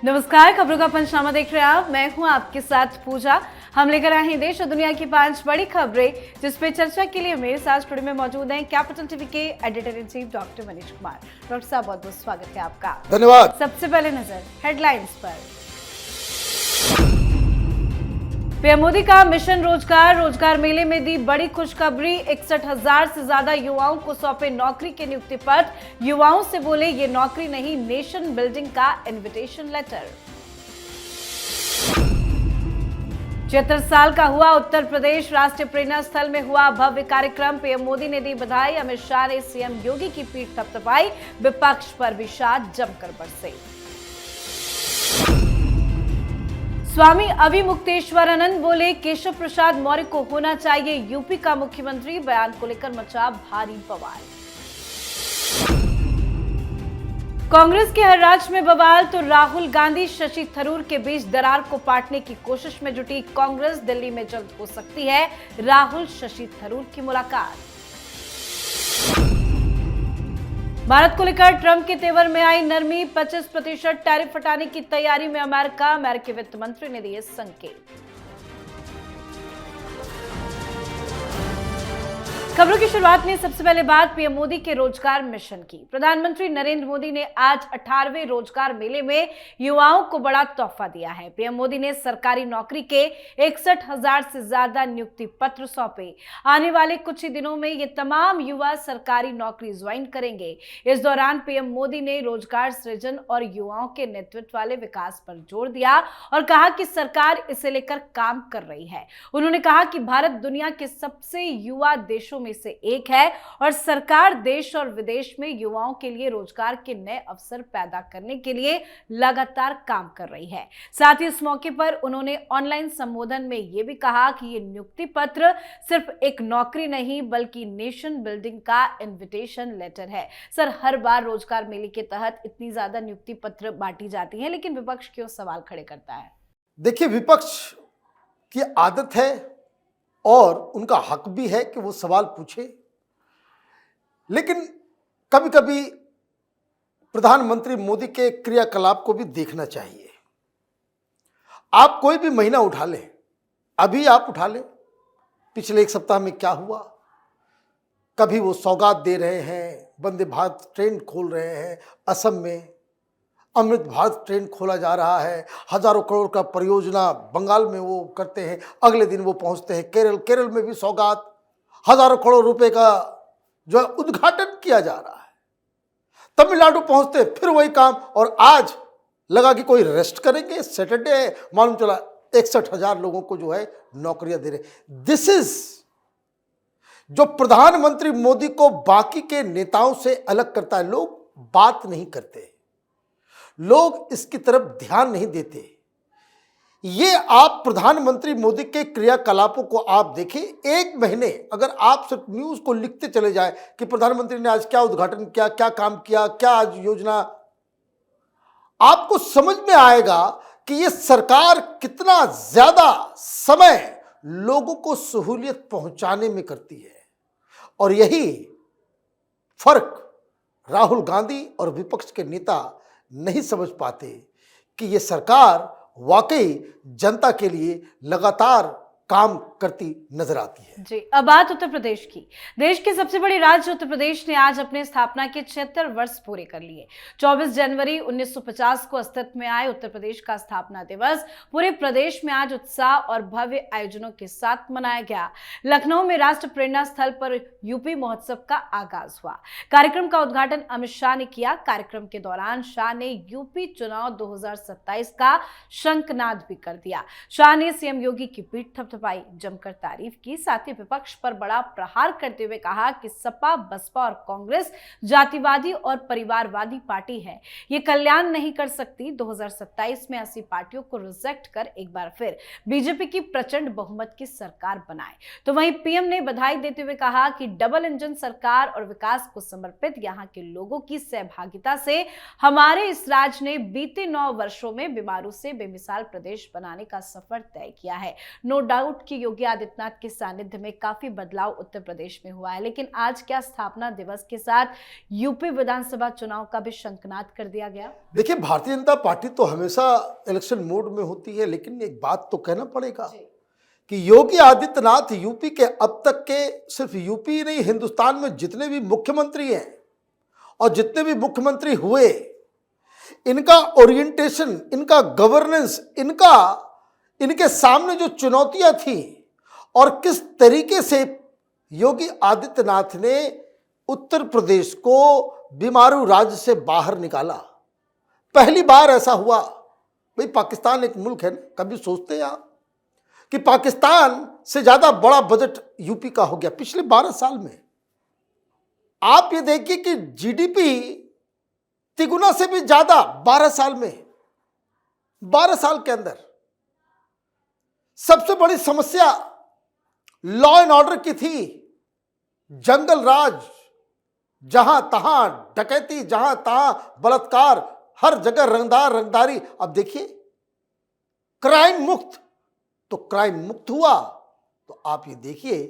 नमस्कार, खबरों का पंचनामा देख रहे हैं आप। मैं हूं आपके साथ पूजा। हम लेकर आए हैं देश और दुनिया की 5 बड़ी खबरें, जिस पे चर्चा के लिए मेरे साथ स्टूडियो में मौजूद हैं कैपिटल टीवी के editor in chief doctor Manish Kumar. Doctor साहब, बहुत बहुत स्वागत है आपका। धन्यवाद। सबसे पहले नजर हेडलाइंस पर। पीएम मोदी का मिशन रोजगार मेले में दी बड़ी खुशखबरी। 61,000 से ज्यादा युवाओं को सौंपे नौकरी के नियुक्ति पत्र। युवाओं से बोले ये नौकरी नहीं, नेशन बिल्डिंग का इनविटेशन लेटर। 76 साल का हुआ उत्तर प्रदेश राष्ट्रीय प्रेरणा स्थल में हुआ भव्य कार्यक्रम। पीएम मोदी ने दी बधाई। अमित शाह ने सीएम योगी की पीठ थपथपाई। विपक्ष पर विषाद जमकर बरसे। स्वामी अविमुक्तेश्वरानंद बोले केशव प्रसाद मौर्य को होना चाहिए यूपी का मुख्यमंत्री। बयान को लेकर मचा भारी बवाल। कांग्रेस के हर राज्य में बवाल तो राहुल गांधी शशि थरूर के बीच दरार को पाटने की कोशिश में जुटी कांग्रेस। दिल्ली में जल्द हो सकती है राहुल शशि थरूर की मुलाकात। भारत को लेकर ट्रंप के तेवर में आई नरमी। 25% टैरिफ हटाने की तैयारी में अमेरिकी वित्त मंत्री ने दिए संकेत। खबरों की शुरुआत में सबसे पहले बात पीएम मोदी के रोजगार मिशन की। प्रधानमंत्री नरेंद्र मोदी ने आज 18वें रोजगार मेले में युवाओं को बड़ा तोहफा दिया है। पीएम मोदी ने सरकारी नौकरी के 61,000 से ज्यादा नियुक्ति पत्र सौंपे। आने वाले कुछ ही दिनों में ये तमाम युवा सरकारी नौकरी ज्वाइन करेंगे। इस दौरान पीएम मोदी ने रोजगार सृजन और युवाओं के नेतृत्व वाले विकास पर जोर दिया और कहा कि सरकार इसे लेकर काम कर रही है। उन्होंने कहा कि भारत दुनिया के सबसे युवा देशों में से एक है और सरकार देश और विदेश में युवाओं के लिए रोजगार के नए अवसर पैदा करने के लिए लगातार काम कर रही है। साथ ही इस मौके पर उन्होंने ऑनलाइन संबोधन में यह भी कहा कि ये नियुक्ति पत्र सिर्फ एक नौकरी नहीं बल्कि नेशन बिल्डिंग का इनविटेशन लेटर है। सर, हर बार रोजगार मेले के तहत इतनी ज्यादा नियुक्ति पत्र बांटी जाती है, लेकिन विपक्ष क्यों सवाल खड़े करता है? देखिए, विपक्ष की आदत है और उनका हक भी है कि वो सवाल पूछे, लेकिन कभी कभी प्रधानमंत्री मोदी के क्रियाकलाप को भी देखना चाहिए। आप कोई भी महीना उठा लें, अभी आप उठा लें, पिछले एक सप्ताह में क्या हुआ। कभी वो सौगात दे रहे हैं, वंदे भारत ट्रेन खोल रहे हैं, असम में अमृत भारत ट्रेन खोला जा रहा है, हजारों करोड़ का परियोजना बंगाल में वो करते हैं, अगले दिन वो पहुंचते हैं केरल में भी सौगात, हजारों करोड़ रुपए का जो है उद्घाटन किया जा रहा है। तमिलनाडु पहुंचते हैं, फिर वही काम, और आज लगा कि कोई रेस्ट करेंगे, सैटरडे है, मालूम चला 61,000 लोगों को जो है नौकरियां दे रहे। दिस इज जो प्रधानमंत्री मोदी को बाकी के नेताओं से अलग करता है। लोग बात नहीं करते, लोग इसकी तरफ ध्यान नहीं देते। ये आप प्रधानमंत्री मोदी के क्रियाकलापों को आप देखें, एक महीने अगर आप सिर्फ न्यूज को लिखते चले जाए कि प्रधानमंत्री ने आज क्या उद्घाटन किया, क्या काम किया, क्या आज योजना, आपको समझ में आएगा कि ये सरकार कितना ज्यादा समय लोगों को सहूलियत पहुंचाने में करती है। और यही फर्क राहुल गांधी और विपक्ष के नेता नहीं समझ पाते कि ये सरकार वाकई जनता के लिए लगातार काम करती नजर आती है। जी, अब बात उत्तर प्रदेश की। देश के सबसे बड़े राज्य उत्तर प्रदेश ने आज अपने स्थापना के 76 वर्ष पूरे कर लिए। 24 जनवरी 1950 को अस्तित्व में आए उत्तर प्रदेश का स्थापना दिवस पूरे प्रदेश में आज उत्साह और भव्य आयोजनों के साथ मनाया गया। लखनऊ में राष्ट्र प्रेरणा स्थल पर यूपी महोत्सव का आगाज हुआ। कार्यक्रम का उद्घाटन अमित शाह ने किया। कार्यक्रम के दौरान शाह ने यूपी चुनाव 2027 का शंखनाद भी कर दिया। शाह ने सीएम योगी की पीठ थपथपाई, जमकर तारीफ की। साथ ही विपक्ष पर बड़ा प्रहार करते हुए कहा कि सपा, बसपा और कांग्रेस जातिवादी और परिवारवादी पार्टी है, ये कल्याण नहीं कर सकती। 2027 में ऐसी पार्टियों को रिजेक्ट कर एक बार फिर बीजेपी की प्रचंड बहुमत की सरकार बनाए। तो वहीं पीएम ने बधाई देते हुए कहा कि डबल इंजन सरकार और विकास को समर्पित यहाँ के लोगों की सहभागिता से हमारे इस राज्य ने बीते 9 वर्षों में बीमारों से बेमिसाल प्रदेश बनाने का सफर तय किया है। नो डाउट कि योगी योगी आदित्यनाथ के सानिध्य में काफी बदलाव उत्तर प्रदेश में हुआ है, लेकिन आज क्या स्थापना दिवस के साथ यूपी विधानसभा चुनाव का भी शंखनाद कर दिया गया? देखिए, भारतीय जनता पार्टी तो हमेशा इलेक्शन मोड में होती है, लेकिन एक बात तो कहना पड़ेगा कि योगी आदित्यनाथ यूपी के अब तक के, सिर्फ यूपी नहीं हिंदुस्तान में जितने भी मुख्यमंत्री हैं और जितने भी मुख्यमंत्री हुए, इनका ओरिएंटेशन, इनका गवर्नेंस, इनके सामने जो चुनौतियां थी और किस तरीके से योगी आदित्यनाथ ने उत्तर प्रदेश को बीमारू राज्य से बाहर निकाला। पहली बार ऐसा हुआ। भाई, पाकिस्तान एक मुल्क है ना, कभी सोचते हैं आप कि पाकिस्तान से ज्यादा बड़ा बजट यूपी का हो गया पिछले 12 साल में। आप ये देखिए कि जीडीपी तिगुना से भी ज्यादा 12 साल में, 12 साल के अंदर। सबसे बड़ी समस्या लॉ एंड ऑर्डर की थी, जंगल राज, जहां तहां डकैती, जहां तहां बलात्कार, हर जगह रंगदारी। अब देखिए, क्राइम मुक्त, तो क्राइम मुक्त हुआ तो आप ये देखिए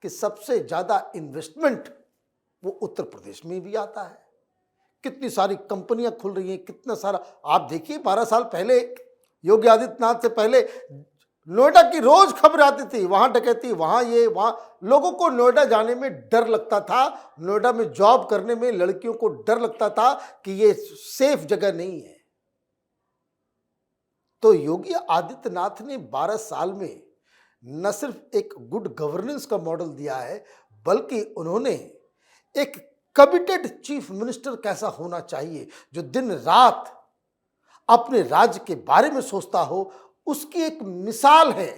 कि सबसे ज्यादा इन्वेस्टमेंट वो उत्तर प्रदेश में भी आता है। कितनी सारी कंपनियां खुल रही हैं, कितना सारा। आप देखिए, 12 साल पहले, योगी आदित्यनाथ से पहले, नोएडा की रोज खबर आती थी, वहां डकैती, वहां ये, वहां। लोगों को नोएडा जाने में डर लगता था, नोएडा में जॉब करने में लड़कियों को डर लगता था कि ये सेफ जगह नहीं है। तो योगी आदित्यनाथ ने 12 साल में न सिर्फ एक गुड गवर्नेंस का मॉडल दिया है, बल्कि उन्होंने एक कमिटेड चीफ मिनिस्टर कैसा होना चाहिए, जो दिन रात अपने राज्य के बारे में सोचता हो, उसकी एक मिसाल है,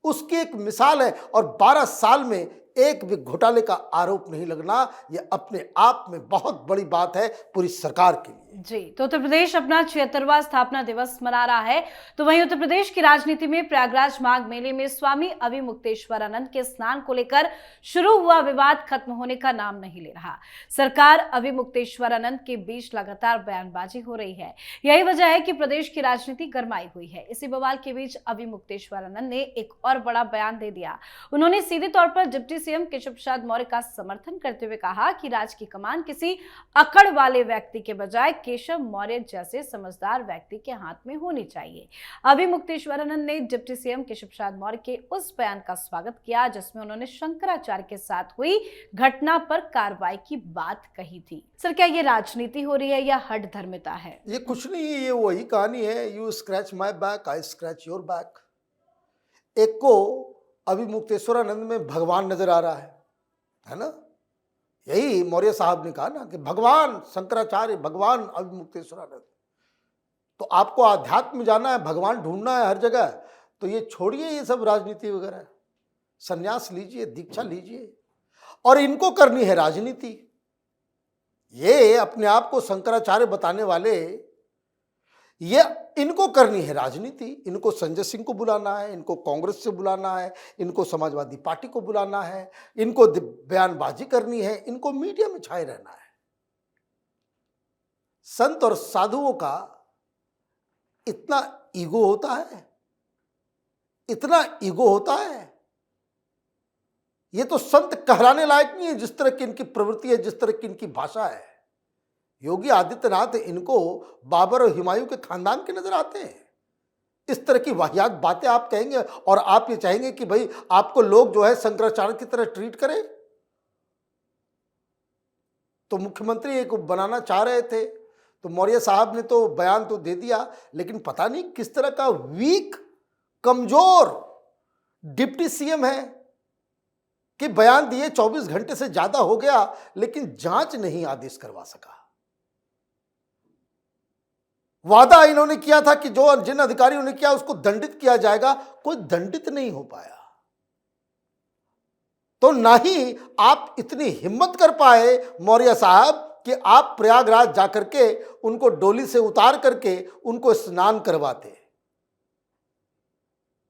उसकी एक मिसाल है। और 12 साल में एक भी घोटाले का आरोप नहीं लगना, यह अपने आप में बहुत बड़ी बात है पूरी सरकार के लिए। जी, तो उत्तर प्रदेश अपना 76वां स्थापना दिवस मना रहा है, तो वहीं उत्तर प्रदेश की राजनीति में प्रयागराज माघ मेले में स्वामी अविमुक्तेश्वरानंद के स्नान को लेकर शुरू हुआ विवाद खत्म होने का नाम नहीं ले रहा। सरकार अविमुक्तेश्वरानंद के बीच लगातार बयानबाजी हो रही है। यही वजह है कि प्रदेश की राजनीति गरमाई हुई है। इसी बवाल के बीच अविमुक्तेश्वरानंद ने एक और बड़ा बयान दे दिया। उन्होंने सीधे तौर पर डिप्टी सीएम केशव प्रसाद मौर्य का समर्थन करते हुए कहा कि राज्य की कमान किसी अकड़ वाले व्यक्ति के बजाय केशव मौर्य जैसे समझदार व्यक्ति के हाथ में होनी चाहिए। अविमुक्तेश्वरानंद ने डिप्टी सीएम केशव प्रसाद मौर्य के उस बयान का स्वागत किया जिसमें उन्होंने शंकराचार्य के साथ हुई घटना पर कार्रवाई की बात कही थी। सर, क्या ये राजनीति हो रही है या हठ धर्मिता है? ये कुछ नहीं है, ये वही कहानी है, you scratch my back, I scratch your back. एक को अविमुक्तेश्वरानंद में भगवान नजर आ रहा है ना? यही मौर्य साहब ने कहा ना कि भगवान शंकराचार्य, भगवान अविमुक्तेश्वरानंद। तो आपको आध्यात्म में जाना है, भगवान ढूंढना है हर जगह, तो ये छोड़िए ये सब राजनीति वगैरह, संन्यास लीजिए, दीक्षा लीजिए, और इनको करनी है राजनीति। ये अपने आप को शंकराचार्य बताने वाले, ये इनको करनी है राजनीति। इनको संजय सिंह को बुलाना है, इनको कांग्रेस से बुलाना है, इनको समाजवादी पार्टी को बुलाना है, इनको बयानबाजी करनी है, इनको मीडिया में छाए रहना है। संत और साधुओं का इतना ईगो होता है, इतना ईगो होता है। ये तो संत कहलाने लायक नहीं है, जिस तरह की इनकी प्रवृत्ति है, जिस तरह की इनकी भाषा है। योगी आदित्यनाथ इनको बाबर और हुमायूं के खानदान के नजर आते हैं। इस तरह की वाहियात बातें आप कहेंगे और आप ये चाहेंगे कि भाई आपको लोग जो है शंकराचार्य की तरह ट्रीट करें। तो मुख्यमंत्री एक बनाना चाह रहे थे, तो मौर्य साहब ने तो बयान तो दे दिया, लेकिन पता नहीं किस तरह का वीक, कमजोर डिप्टी सीएम है कि बयान दिए 24 घंटे से ज्यादा हो गया, लेकिन जांच नहीं आदेश करवा सका। वादा इन्होंने किया था कि जो जिन अधिकारियों ने किया उसको दंडित किया जाएगा, कोई दंडित नहीं हो पाया। तो ना ही आप इतनी हिम्मत कर पाए मौर्य साहब कि आप प्रयागराज जाकर के उनको डोली से उतार करके उनको स्नान करवाते।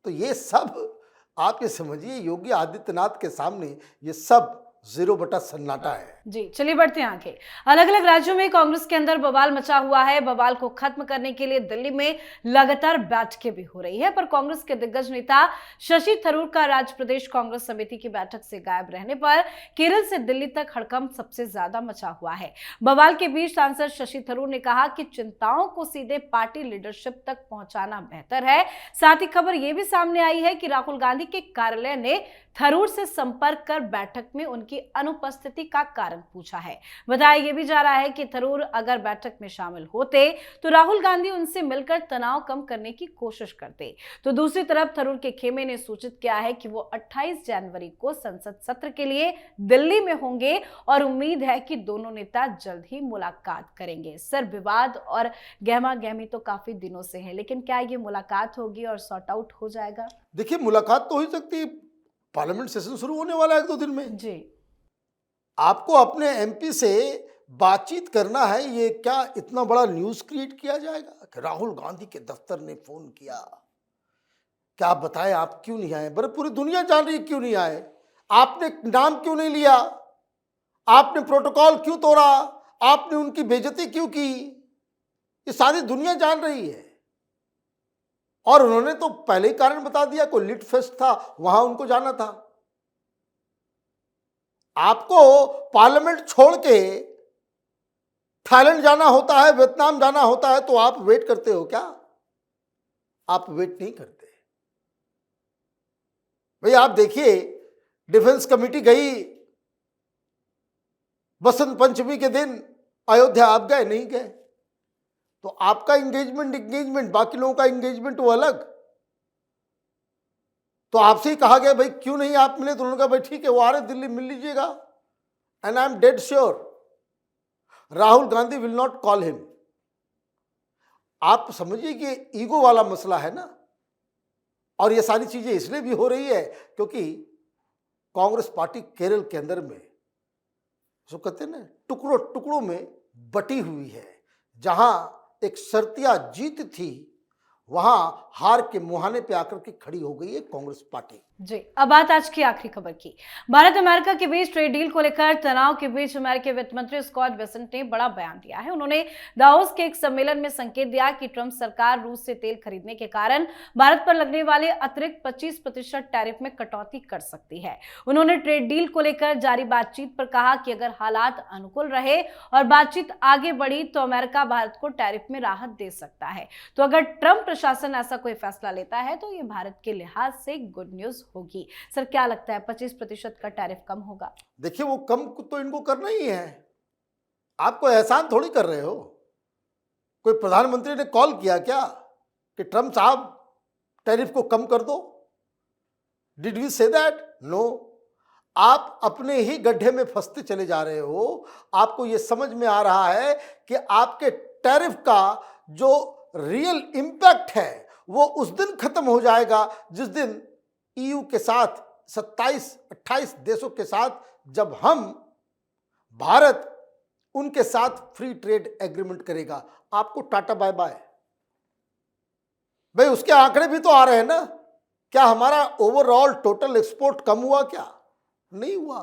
तो ये सब आप ये समझिए, योगी आदित्यनाथ के सामने ये सब जीरो बटा सन्नाटा है। जी, चलिए बढ़ते हैं आगे। अलग अलग राज्यों में कांग्रेस के अंदर बवाल मचा हुआ है। बवाल को खत्म करने के लिए दिल्ली में लगातार बैठकें भी हो रही है, पर कांग्रेस के दिग्गज नेता शशि थरूर का राज्य प्रदेश कांग्रेस समिति की बैठक से गायब रहने पर केरल से दिल्ली तक हड़कंप सबसे ज्यादा मचा हुआ है। बवाल के बीच सांसद शशि थरूर ने कहा कि चिंताओं को सीधे पार्टी लीडरशिप तक पहुंचाना बेहतर है। साथ ही खबर यह भी सामने आई है कि राहुल गांधी के कार्यालय ने थरूर से संपर्क कर बैठक में उनकी अनुपस्थिति का कारण पूछा है। बताया यह भी जा रहा है कि थरूर अगर बैठक में शामिल होते तो राहुल गांधी उनसे मिलकर तनाव कम करने की कोशिश करते। तो दूसरी तरफ थरूर के खेमे ने सूचित किया है कि वो 28 जनवरी को संसद सत्र के लिए दिल्ली में होंगे और उम्मीद है कि दोनों नेता जल्द ही मुलाकात करेंगे। सर, विवाद और गहमा गहमी तो काफी दिनों से है, लेकिन क्या ये मुलाकात होगी और सॉर्ट आउट हो जाएगा? देखिए, मुलाकात तो हो ही सकती है, पार्लियामेंट सेशन शुरू होने वाला है 1-2 दिन में। जी, आपको अपने एमपी से बातचीत करना है, ये क्या इतना बड़ा न्यूज़ क्रिएट किया जाएगा कि राहुल गांधी के दफ्तर ने फोन किया? क्या आप बताएं, आप क्यों नहीं आए? बड़े पूरी दुनिया जान रही है क्यों नहीं आए। आपने नाम क्यों नहीं लिया? आपने प्रोटोकॉल क्यों तोड़ा? आपने उनकी बेइज्जती क्यों की? ये सारी दुनिया जान रही है। और उन्होंने तो पहले ही कारण बता दिया, कोई लिट फेस्ट था, वहां उनको जाना था। आपको पार्लियामेंट छोड़ के थाईलैंड जाना होता है, वियतनाम जाना होता है, तो आप वेट करते हो क्या? आप वेट नहीं करते भाई। आप देखिए, डिफेंस कमेटी गई बसंत पंचमी के दिन अयोध्या, आप गए नहीं गए? तो आपका इंगेजमेंट, बाकी लोगों का इंगेजमेंट वो अलग। तो आपसे ही कहा गया भाई क्यों नहीं आप मिले, तो उन्होंने कहा भाई ठीक है, वो आ रहे दिल्ली, मिल लीजिएगा। And I am dead sure Rahul Gandhi will not call him. आप समझिए कि ईगो वाला मसला है ना। और ये सारी चीजें इसलिए भी हो रही है क्योंकि कांग्रेस पार्टी केरल के अंदर में, जो कहते हैं ना, टुकड़ों टुकड़ों में बटी हुई है। जहां एक शर्तिया जीत थी, वहां हार के मुहाने पे आकर के खड़ी हो गई है कांग्रेस पार्टी। जी, अब बात आज की आखिरी खबर की। भारत अमेरिका के बीच ट्रेड डील को लेकर तनाव के बीच अमेरिकी वित्त मंत्री स्कॉट बेसेंट ने बड़ा बयान दिया है। उन्होंने दावोस के एक सम्मेलन में संकेत दिया कि ट्रंप सरकार रूस से तेल खरीदने के कारण भारत पर लगने वाले अतिरिक्त 25% टैरिफ में कटौती कर सकती है। उन्होंने ट्रेड डील को लेकर जारी बातचीत पर कहा कि अगर हालात अनुकूल रहे और बातचीत आगे बढ़ी तो अमेरिका भारत को टैरिफ में राहत दे सकता है। तो अगर ट्रंप प्रशासन ऐसा कोई फैसला लेता है तो ये भारत के लिहाज से गुड न्यूज होगी। सर, क्या लगता है 25% का टैरिफ कम होगा? देखिए, वो कम तो इनको करना ही है। आप कोई एहसान थोड़ी कर रहे हो। कोई प्रधानमंत्री ने कॉल किया क्या कि ट्रंप साहब टैरिफ को कम कर दो? Did we say that? No. आप अपने ही गड्ढे में फंसते चले जा रहे हो। आपको ये समझ में आ रहा है कि आपके टैरिफ का जो रियल इंपैक्ट है वो उस दिन खत्म हो जाएगा जिस दिन ईयू के साथ 27-28 देशों के साथ जब भारत उनके साथ फ्री ट्रेड एग्रीमेंट करेगा। आपको टाटा बाय बाय। भाई, उसके आंकड़े भी तो आ रहे हैं ना। क्या हमारा ओवरऑल टोटल एक्सपोर्ट कम हुआ? क्या नहीं हुआ।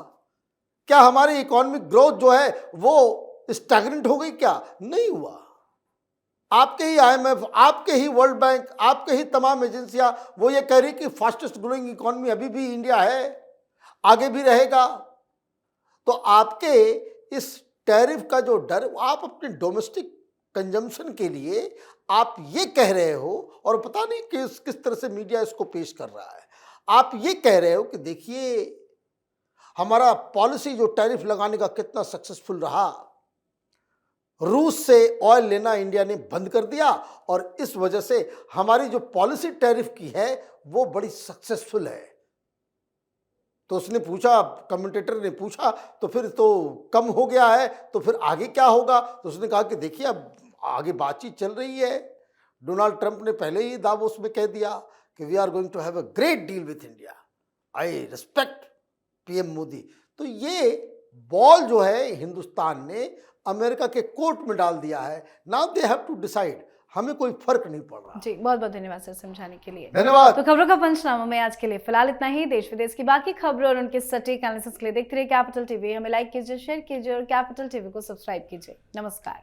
क्या हमारी इकोनॉमिक ग्रोथ जो है वो स्टैग्नेंट हो गई? क्या नहीं हुआ। आपके ही आईएमएफ, आपके ही वर्ल्ड बैंक, आपके ही तमाम एजेंसियां वो ये कह रही कि फास्टेस्ट ग्रोइंग इकोनॉमी अभी भी इंडिया है, आगे भी रहेगा। तो आपके इस टैरिफ का जो डर, आप अपने डोमेस्टिक कंजम्पशन के लिए आप ये कह रहे हो, और पता नहीं किस तरह से मीडिया इसको पेश कर रहा है। आप ये कह रहे हो कि देखिए हमारा पॉलिसी जो टैरिफ लगाने का कितना सक्सेसफुल रहा। रूस से ऑयल लेना इंडिया ने बंद कर दिया और इस वजह से हमारी जो पॉलिसी टैरिफ की है वो बड़ी सक्सेसफुल है। तो उसने पूछा, कमेंटेटर ने पूछा, तो फिर तो कम हो गया है, तो फिर आगे क्या होगा? तो उसने कहा कि देखिए अब आगे बातचीत चल रही है। डोनाल्ड ट्रंप ने पहले ही दावोस में कह दिया कि we are going to have a great deal with India. I respect PM Modi. तो ये बॉल जो है हिंदुस्तान ने अमेरिका के कोर्ट में डाल दिया है। Now they have to decide हमें कोई फर्क नहीं पड़ रहा। जी, बहुत बहुत धन्यवाद सर समझाने के लिए। धन्यवाद। तो खबरों का पंचनामा में आज के लिए फिलहाल इतना ही। देश विदेश की बाकी खबरों और उनके सटीक एनालिसिस के लिए देखते रहिए कैपिटल टीवी। हमें लाइक कीजिए, शेयर कीजिए और कैपिटल टीवी को सब्सक्राइब कीजिए। नमस्कार।